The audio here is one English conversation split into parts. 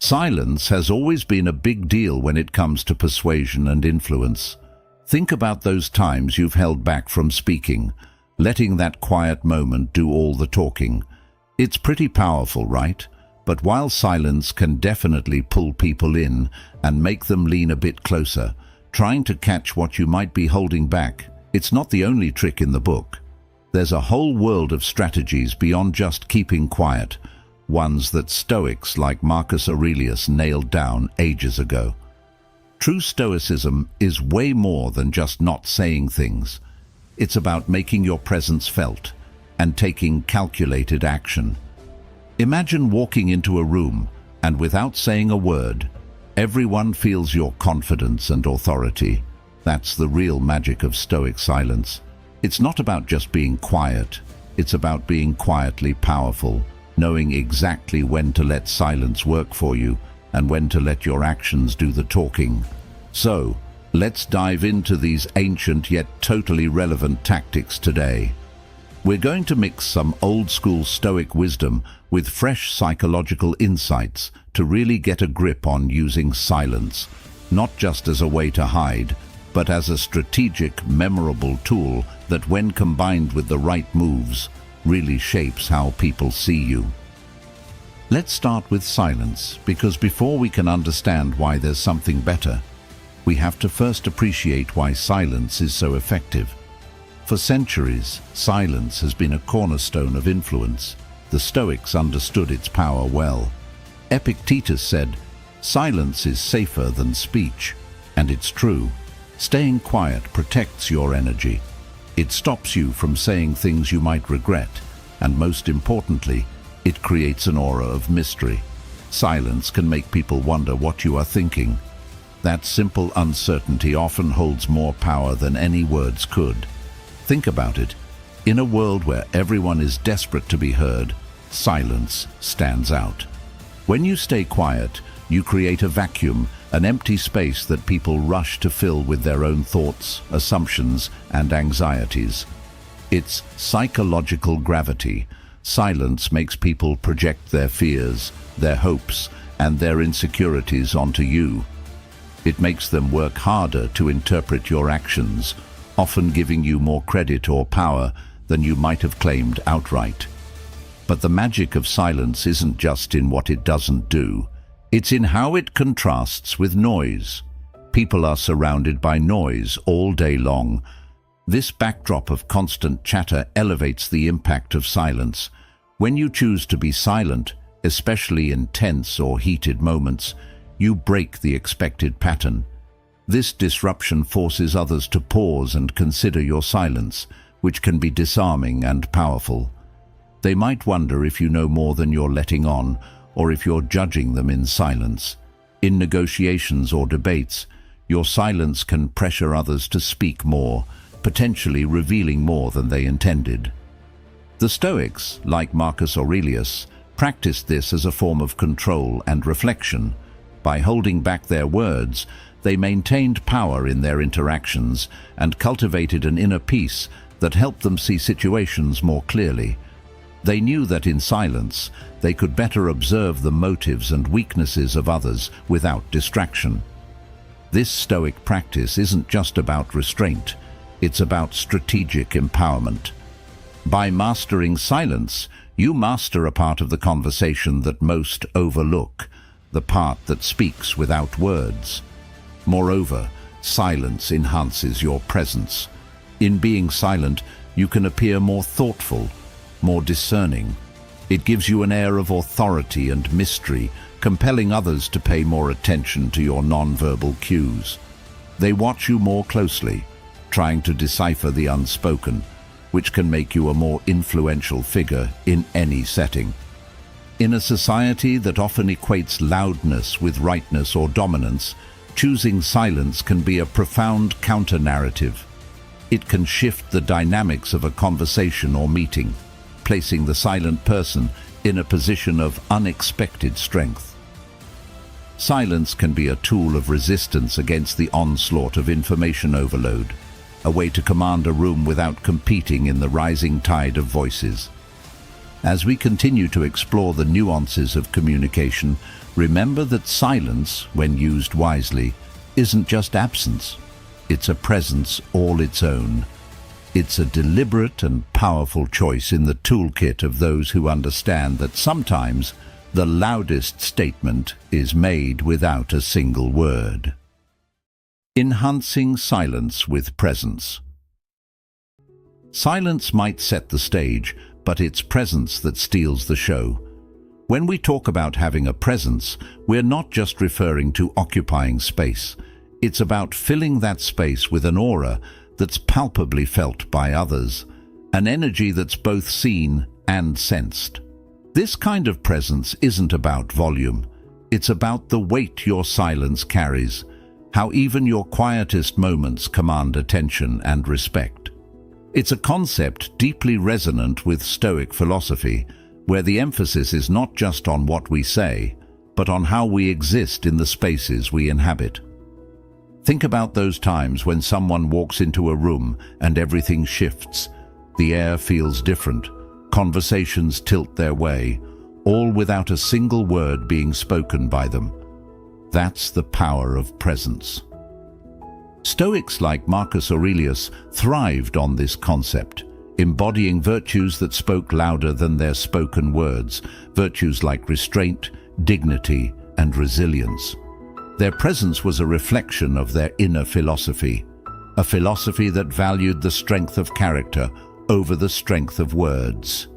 Silence has always been a big deal when it comes to persuasion and influence. Think about those times you've held back from speaking, letting that quiet moment do all the talking. It's pretty powerful, right? But while silence can definitely pull people in and make them lean a bit closer, trying to catch what you might be holding back, it's not the only trick in the book. There's a whole world of strategies beyond just keeping quiet, ones that Stoics like Marcus Aurelius nailed down ages ago. True Stoicism is way more than just not saying things. It's about making your presence felt and taking calculated action. Imagine walking into a room and without saying a word, everyone feels your confidence and authority. That's the real magic of Stoic silence. It's not about just being quiet. It's about being quietly powerful, knowing exactly when to let silence work for you and when to let your actions do the talking. So, let's dive into these ancient yet totally relevant tactics today. We're going to mix some old-school Stoic wisdom with fresh psychological insights to really get a grip on using silence, not just as a way to hide, but as a strategic, memorable tool that, when combined with the right moves, really shapes how people see you. Let's start with silence, because before we can understand why there's something better, we have to first appreciate why silence is so effective. For centuries, silence has been a cornerstone of influence. The Stoics understood its power well. Epictetus said, "Silence is safer than speech," and it's true. Staying quiet protects your energy. It stops you from saying things you might regret, and most importantly, it creates an aura of mystery. Silence can make people wonder what you are thinking. That simple uncertainty often holds more power than any words could. Think about it. In a world where everyone is desperate to be heard, silence stands out. When you stay quiet, you create a vacuum, an empty space that people rush to fill with their own thoughts, assumptions, and anxieties. It's psychological gravity. Silence makes people project their fears, their hopes, and their insecurities onto you. It makes them work harder to interpret your actions, often giving you more credit or power than you might have claimed outright. But the magic of silence isn't just in what it doesn't do. It's in how it contrasts with noise. People are surrounded by noise all day long. This backdrop of constant chatter elevates the impact of silence. When you choose to be silent, especially in tense or heated moments, you break the expected pattern. This disruption forces others to pause and consider your silence, which can be disarming and powerful. They might wonder if you know more than you're letting on, or if you're judging them in silence. In negotiations or debates, your silence can pressure others to speak more, potentially revealing more than they intended. The Stoics, like Marcus Aurelius, practiced this as a form of control and reflection. By holding back their words, they maintained power in their interactions and cultivated an inner peace that helped them see situations more clearly. They knew that in silence, they could better observe the motives and weaknesses of others without distraction. This Stoic practice isn't just about restraint, it's about strategic empowerment. By mastering silence, you master a part of the conversation that most overlook, the part that speaks without words. Moreover, silence enhances your presence. In being silent, you can appear more thoughtful, more discerning. It gives you an air of authority and mystery, compelling others to pay more attention to your non-verbal cues. They watch you more closely, trying to decipher the unspoken, which can make you a more influential figure in any setting. In a society that often equates loudness with rightness or dominance, choosing silence can be a profound counter-narrative. It can shift the dynamics of a conversation or meeting, placing the silent person in a position of unexpected strength. Silence can be a tool of resistance against the onslaught of information overload, a way to command a room without competing in the rising tide of voices. As we continue to explore the nuances of communication, remember that silence, when used wisely, isn't just absence. It's a presence all its own. It's a deliberate and powerful choice in the toolkit of those who understand that sometimes the loudest statement is made without a single word. Enhancing silence with presence. Silence might set the stage, but it's presence that steals the show. When we talk about having a presence, we're not just referring to occupying space. It's about filling that space with an aura that's palpably felt by others, an energy that's both seen and sensed. This kind of presence isn't about volume. It's about the weight your silence carries, how even your quietest moments command attention and respect. It's a concept deeply resonant with Stoic philosophy, where the emphasis is not just on what we say, but on how we exist in the spaces we inhabit. Think about those times when someone walks into a room and everything shifts. The air feels different, conversations tilt their way, all without a single word being spoken by them. That's the power of presence. Stoics like Marcus Aurelius thrived on this concept, embodying virtues that spoke louder than their spoken words, virtues like restraint, dignity, and resilience. Their presence was a reflection of their inner philosophy, a philosophy that valued the strength of character over the strength of words.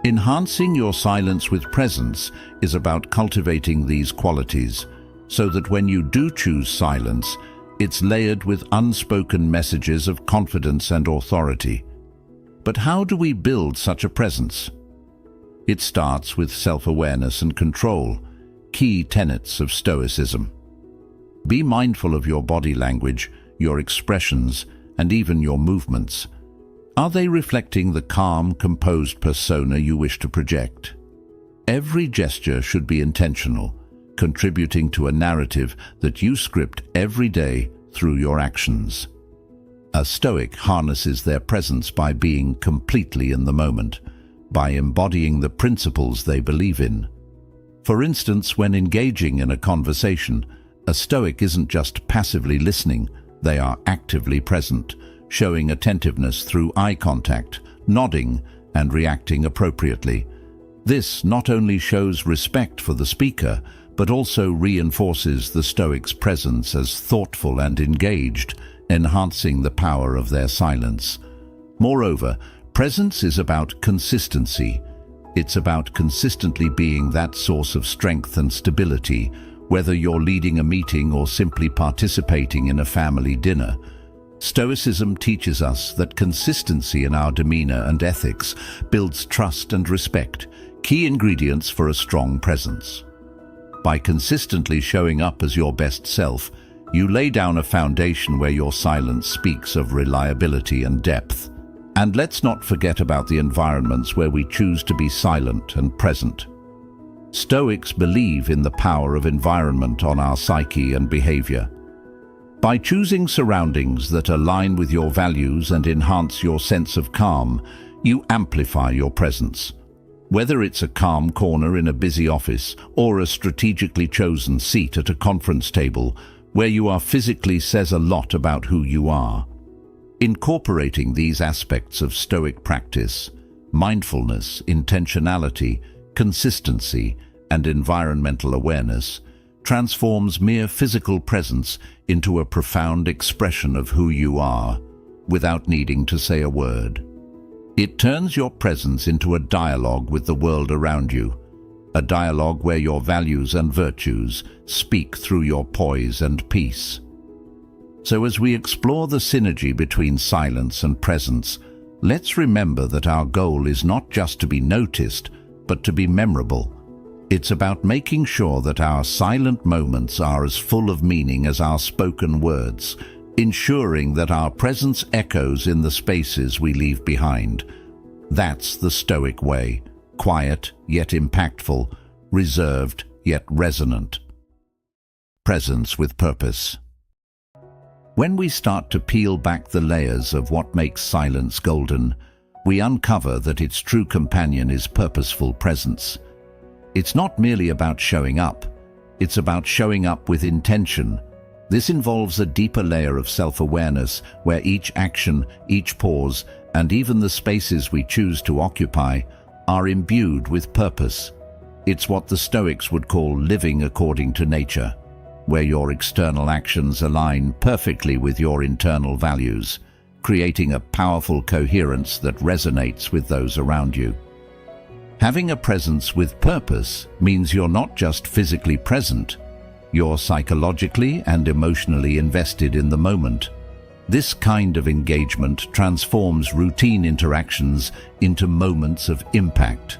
Enhancing your silence with presence is about cultivating these qualities, so that when you do choose silence, it's layered with unspoken messages of confidence and authority. But how do we build such a presence? It starts with self-awareness and control, key tenets of Stoicism. Be mindful of your body language, your expressions, and even your movements. Are they reflecting the calm, composed persona you wish to project? Every gesture should be intentional, contributing to a narrative that you script every day through your actions. A Stoic harnesses their presence by being completely in the moment, by embodying the principles they believe in. For instance, when engaging in a conversation, a Stoic isn't just passively listening, they are actively present, showing attentiveness through eye contact, nodding, and reacting appropriately. This not only shows respect for the speaker, but also reinforces the Stoic's presence as thoughtful and engaged, enhancing the power of their silence. Moreover, presence is about consistency. It's about consistently being that source of strength and stability, whether you're leading a meeting or simply participating in a family dinner. Stoicism teaches us that consistency in our demeanor and ethics builds trust and respect, key ingredients for a strong presence. By consistently showing up as your best self, you lay down a foundation where your silence speaks of reliability and depth. And let's not forget about the environments where we choose to be silent and present. Stoics believe in the power of environment on our psyche and behavior. By choosing surroundings that align with your values and enhance your sense of calm, you amplify your presence. Whether it's a calm corner in a busy office or a strategically chosen seat at a conference table, where you are physically says a lot about who you are. Incorporating these aspects of Stoic practice, mindfulness, intentionality, consistency, and environmental awareness, transforms mere physical presence into a profound expression of who you are, without needing to say a word. It turns your presence into a dialogue with the world around you, a dialogue where your values and virtues speak through your poise and peace. So as we explore the synergy between silence and presence, let's remember that our goal is not just to be noticed, but to be memorable. It's about making sure that our silent moments are as full of meaning as our spoken words, ensuring that our presence echoes in the spaces we leave behind. That's the Stoic way, quiet yet impactful, reserved yet resonant. Presence with purpose. When we start to peel back the layers of what makes silence golden, we uncover that its true companion is purposeful presence. It's not merely about showing up, it's about showing up with intention. This involves a deeper layer of self-awareness where each action, each pause, and even the spaces we choose to occupy are imbued with purpose. It's what the Stoics would call living according to nature, where your external actions align perfectly with your internal values, creating a powerful coherence that resonates with those around you. Having a presence with purpose means you're not just physically present, you're psychologically and emotionally invested in the moment. This kind of engagement transforms routine interactions into moments of impact.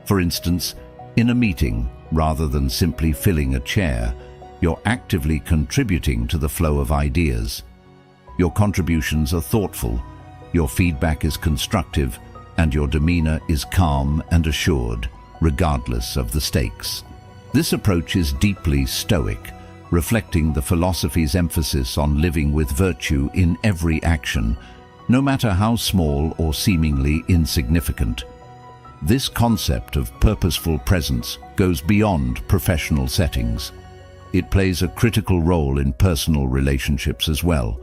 For instance, in a meeting, rather than simply filling a chair, you're actively contributing to the flow of ideas. Your contributions are thoughtful, your feedback is constructive, and your demeanor is calm and assured, regardless of the stakes. This approach is deeply Stoic, reflecting the philosophy's emphasis on living with virtue in every action, no matter how small or seemingly insignificant. This concept of purposeful presence goes beyond professional settings. It plays a critical role in personal relationships as well.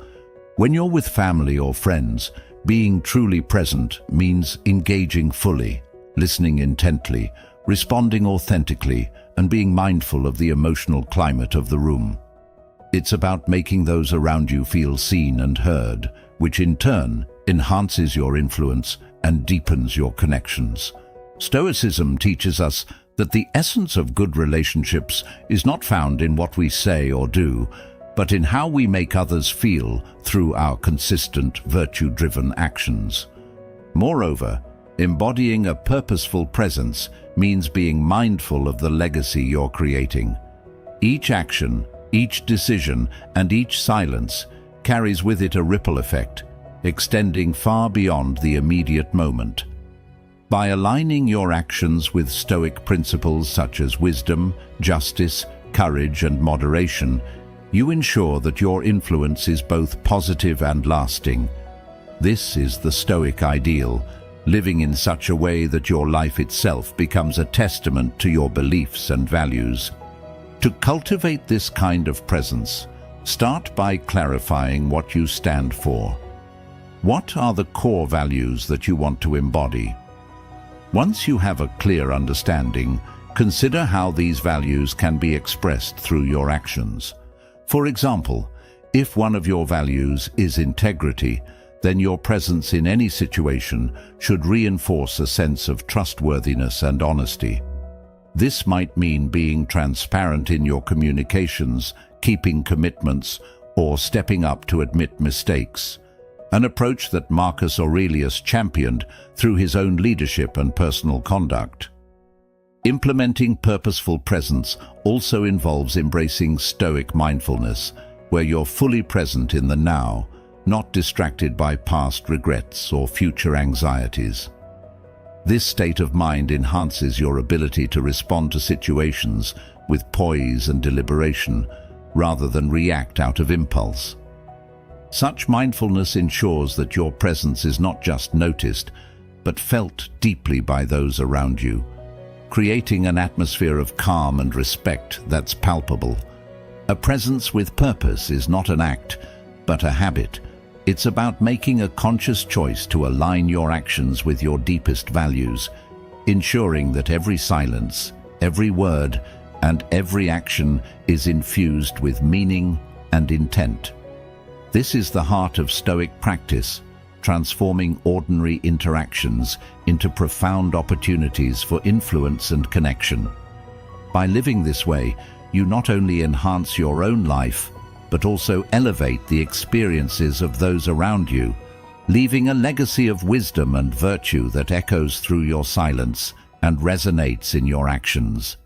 When you're with family or friends, being truly present means engaging fully, listening intently, responding authentically, and being mindful of the emotional climate of the room. It's about making those around you feel seen and heard, which in turn enhances your influence and deepens your connections. Stoicism teaches us that the essence of good relationships is not found in what we say or do, but in how we make others feel through our consistent, virtue-driven actions. Moreover, embodying a purposeful presence means being mindful of the legacy you're creating. Each action, each decision, and each silence carries with it a ripple effect, extending far beyond the immediate moment. By aligning your actions with Stoic principles such as wisdom, justice, courage, and moderation, you ensure that your influence is both positive and lasting. This is the Stoic ideal, living in such a way that your life itself becomes a testament to your beliefs and values. To cultivate this kind of presence, start by clarifying what you stand for. What are the core values that you want to embody? Once you have a clear understanding, consider how these values can be expressed through your actions. For example, if one of your values is integrity, then your presence in any situation should reinforce a sense of trustworthiness and honesty. This might mean being transparent in your communications, keeping commitments, or stepping up to admit mistakes, an approach that Marcus Aurelius championed through his own leadership and personal conduct. Implementing purposeful presence also involves embracing Stoic mindfulness, where you're fully present in the now, not distracted by past regrets or future anxieties. This state of mind enhances your ability to respond to situations with poise and deliberation, rather than react out of impulse. Such mindfulness ensures that your presence is not just noticed, but felt deeply by those around you, creating an atmosphere of calm and respect that's palpable. A presence with purpose is not an act, but a habit. It's about making a conscious choice to align your actions with your deepest values, ensuring that every silence, every word, and every action is infused with meaning and intent. This is the heart of Stoic practice, transforming ordinary interactions into profound opportunities for influence and connection. By living this way, you not only enhance your own life, but also elevate the experiences of those around you, leaving a legacy of wisdom and virtue that echoes through your silence and resonates in your actions.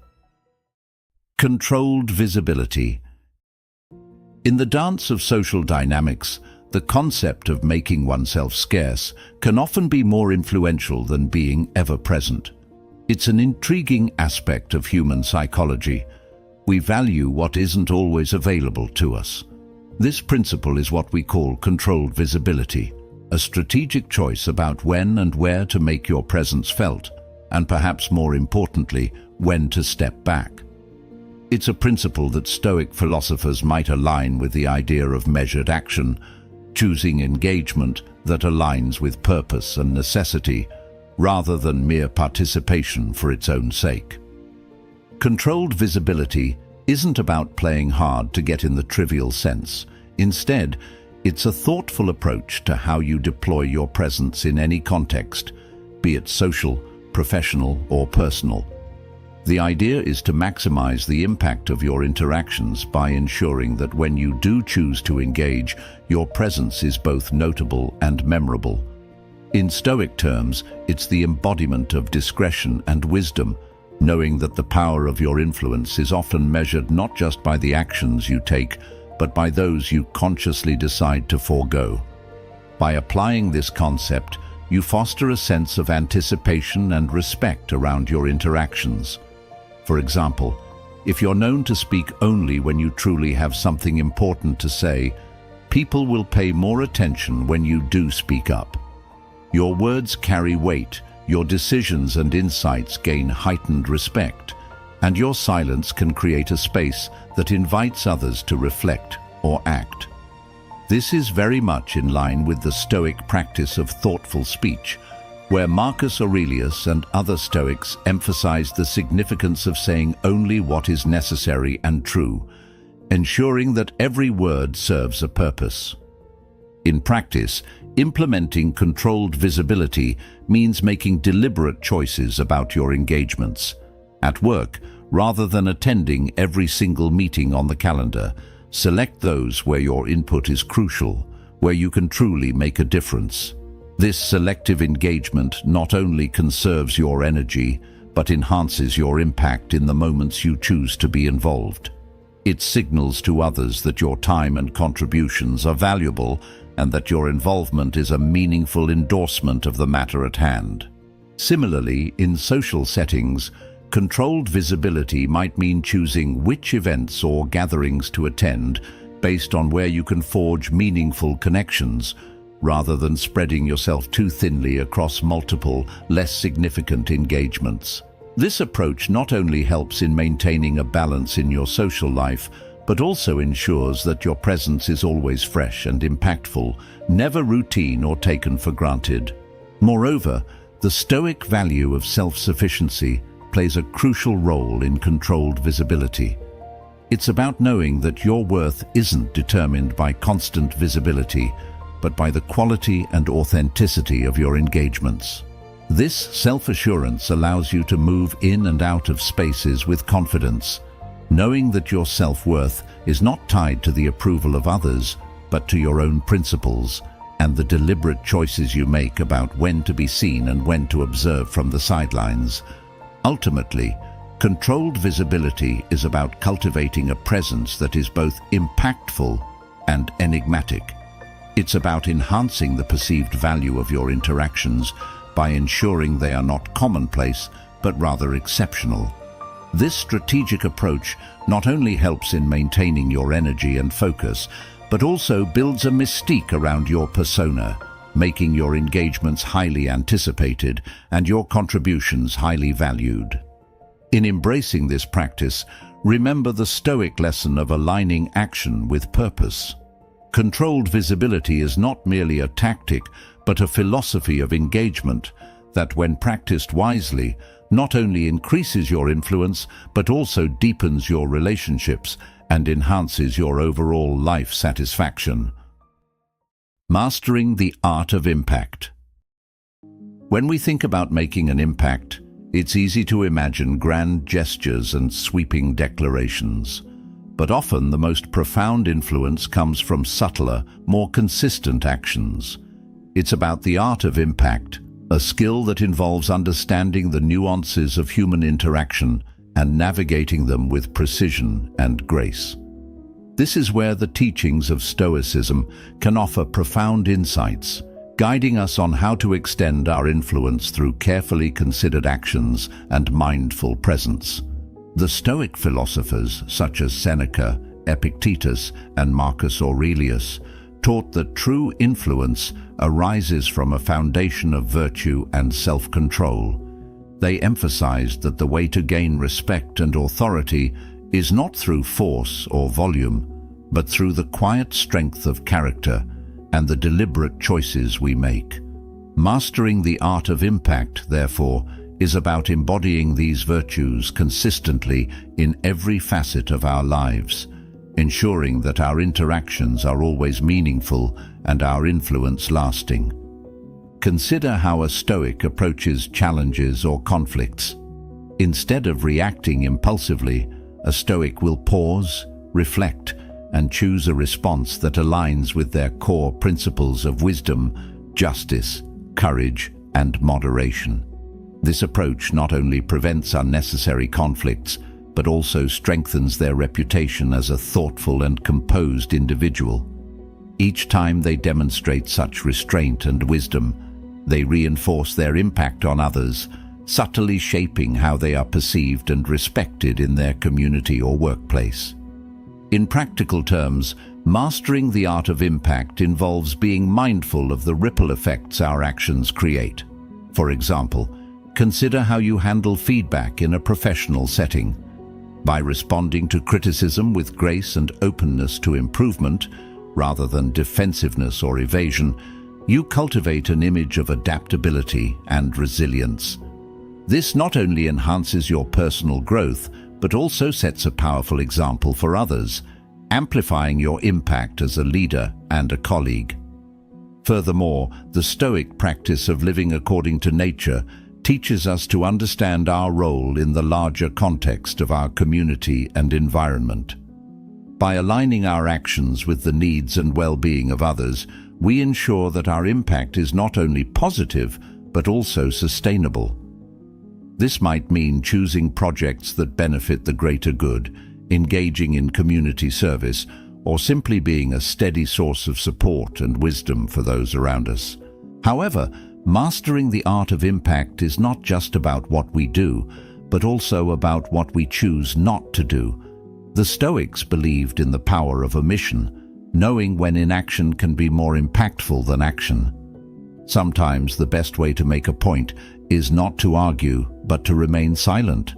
Controlled visibility. In the dance of social dynamics, the concept of making oneself scarce can often be more influential than being ever-present. It's an intriguing aspect of human psychology. We value what isn't always available to us. This principle is what we call controlled visibility, a strategic choice about when and where to make your presence felt, and perhaps more importantly, when to step back. It's a principle that Stoic philosophers might align with the idea of measured action, choosing engagement that aligns with purpose and necessity, rather than mere participation for its own sake. Controlled visibility isn't about playing hard to get in the trivial sense. Instead, it's a thoughtful approach to how you deploy your presence in any context, be it social, professional, or personal. The idea is to maximize the impact of your interactions by ensuring that when you do choose to engage, your presence is both notable and memorable. In Stoic terms, it's the embodiment of discretion and wisdom, knowing that the power of your influence is often measured not just by the actions you take, but by those you consciously decide to forego. By applying this concept, you foster a sense of anticipation and respect around your interactions. For example, if you're known to speak only when you truly have something important to say, people will pay more attention when you do speak up. Your words carry weight, your decisions and insights gain heightened respect, and your silence can create a space that invites others to reflect or act. This is very much in line with the Stoic practice of thoughtful speech, where Marcus Aurelius and other Stoics emphasized the significance of saying only what is necessary and true, ensuring that every word serves a purpose. In practice, implementing controlled visibility means making deliberate choices about your engagements. At work, rather than attending every single meeting on the calendar, select those where your input is crucial, where you can truly make a difference. This selective engagement not only conserves your energy, but enhances your impact in the moments you choose to be involved. It signals to others that your time and contributions are valuable and that your involvement is a meaningful endorsement of the matter at hand. Similarly, in social settings, controlled visibility might mean choosing which events or gatherings to attend based on where you can forge meaningful connections, rather than spreading yourself too thinly across multiple, less significant engagements. This approach not only helps in maintaining a balance in your social life, but also ensures that your presence is always fresh and impactful, never routine or taken for granted. Moreover, the Stoic value of self-sufficiency plays a crucial role in controlled visibility. It's about knowing that your worth isn't determined by constant visibility, but by the quality and authenticity of your engagements. This self-assurance allows you to move in and out of spaces with confidence, knowing that your self-worth is not tied to the approval of others, but to your own principles and the deliberate choices you make about when to be seen and when to observe from the sidelines. Ultimately, controlled visibility is about cultivating a presence that is both impactful and enigmatic. It's about enhancing the perceived value of your interactions by ensuring they are not commonplace, but rather exceptional. This strategic approach not only helps in maintaining your energy and focus, but also builds a mystique around your persona, making your engagements highly anticipated and your contributions highly valued. In embracing this practice, remember the Stoic lesson of aligning action with purpose. Controlled visibility is not merely a tactic, but a philosophy of engagement that, when practiced wisely, not only increases your influence, but also deepens your relationships and enhances your overall life satisfaction. Mastering the art of impact. When we think about making an impact, it's easy to imagine grand gestures and sweeping declarations. But often the most profound influence comes from subtler, more consistent actions. It's about the art of impact, a skill that involves understanding the nuances of human interaction and navigating them with precision and grace. This is where the teachings of Stoicism can offer profound insights, guiding us on how to extend our influence through carefully considered actions and mindful presence. The Stoic philosophers, such as Seneca, Epictetus, and Marcus Aurelius, taught that true influence arises from a foundation of virtue and self-control. They emphasized that the way to gain respect and authority is not through force or volume, but through the quiet strength of character and the deliberate choices we make. Mastering the art of impact, therefore, is about embodying these virtues consistently in every facet of our lives, ensuring that our interactions are always meaningful and our influence lasting. Consider how a Stoic approaches challenges or conflicts. Instead of reacting impulsively, a Stoic will pause, reflect, and choose a response that aligns with their core principles of wisdom, justice, courage, and moderation. This approach not only prevents unnecessary conflicts, but also strengthens their reputation as a thoughtful and composed individual. Each time they demonstrate such restraint and wisdom, they reinforce their impact on others, subtly shaping how they are perceived and respected in their community or workplace. In practical terms, mastering the art of impact involves being mindful of the ripple effects our actions create. For example, consider how you handle feedback in a professional setting. By responding to criticism with grace and openness to improvement, rather than defensiveness or evasion, you cultivate an image of adaptability and resilience. This not only enhances your personal growth, but also sets a powerful example for others, amplifying your impact as a leader and a colleague. Furthermore, the Stoic practice of living according to nature teaches us to understand our role in the larger context of our community and environment. By aligning our actions with the needs and well-being of others, we ensure that our impact is not only positive, but also sustainable. This might mean choosing projects that benefit the greater good, engaging in community service, or simply being a steady source of support and wisdom for those around us. However, mastering the art of impact is not just about what we do, but also about what we choose not to do. The Stoics believed in the power of omission, knowing when inaction can be more impactful than action. Sometimes the best way to make a point is not to argue, but to remain silent,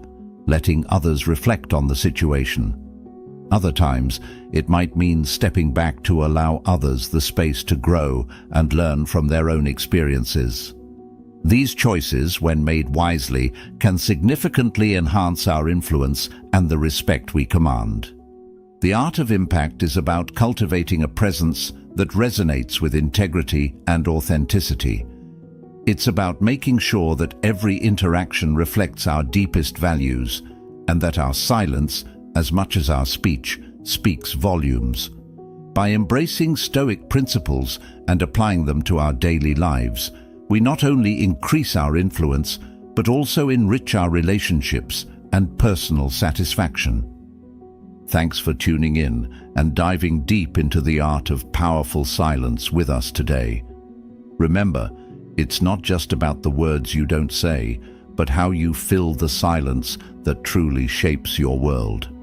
letting others reflect on the situation. Other times, it might mean stepping back to allow others the space to grow and learn from their own experiences. These choices, when made wisely, can significantly enhance our influence and the respect we command. The art of impact is about cultivating a presence that resonates with integrity and authenticity. It's about making sure that every interaction reflects our deepest values and that our silence, as much as our speech, speaks volumes. By embracing Stoic principles and applying them to our daily lives, we not only increase our influence, but also enrich our relationships and personal satisfaction. Thanks for tuning in and diving deep into the art of powerful silence with us today. Remember, it's not just about the words you don't say, but how you fill the silence that truly shapes your world.